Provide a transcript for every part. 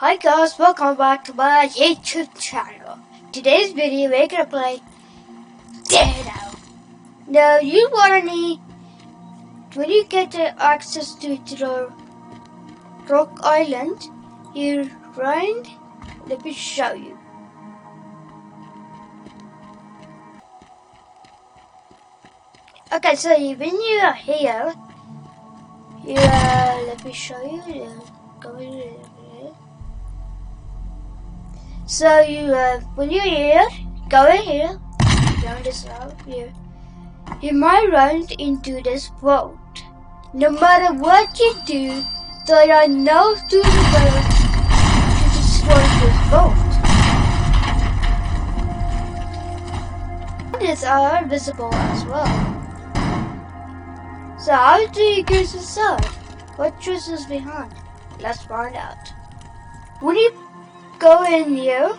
Hi guys, welcome back to my YouTube channel. Today's video we're gonna play teardown. Now you wanna need, when you get access to the rock island, you run. Let me show you. Okay, so when you are here, let me show you. Go here. So when you're here, go in here, down this road here. You might run into this boat. No matter what you do, there are no tools to destroy this boat. These are visible as well. So how do you get inside? What truth is behind? Let's find out. When you go in here,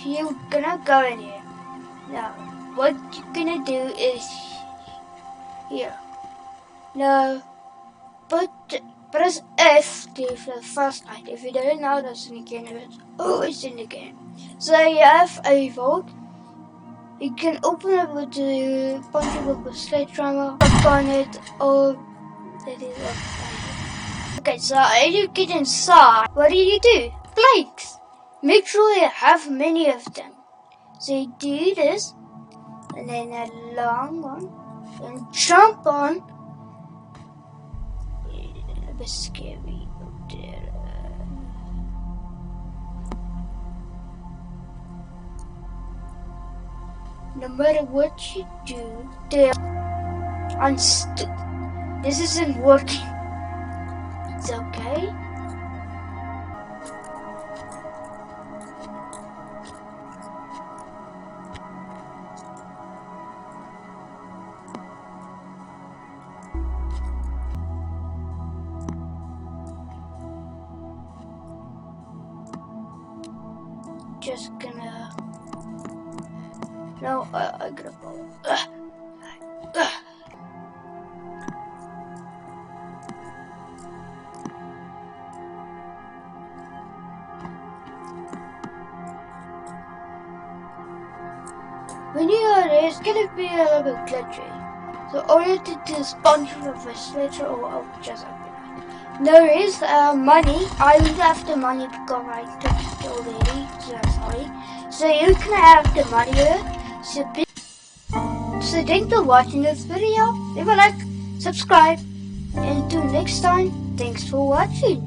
you're gonna go in here. Now, what you're gonna do is here. Now, press F to the first light. If you don't know, that's in the game. It's always in the game. So you have a vault. You can open it with the punch it with a sledgehammer, upon it, or that is it. Okay, so as you get inside, what do? Planks. Make sure you have many of them. So you do this, and then a long one, and jump on. A bit scary up there. No matter what you do, they're unstuck. This isn't working. It's okay. Just gonna. No, I gotta fall. When you are there, it's gonna be a little bit glitchy. So all you have to do is punch with a sledge or just open it. There is money. I don't have the money because I touched it already. So sorry. So you can have the money here. So thanks for watching this video. Leave a like, subscribe, and until next time, thanks for watching.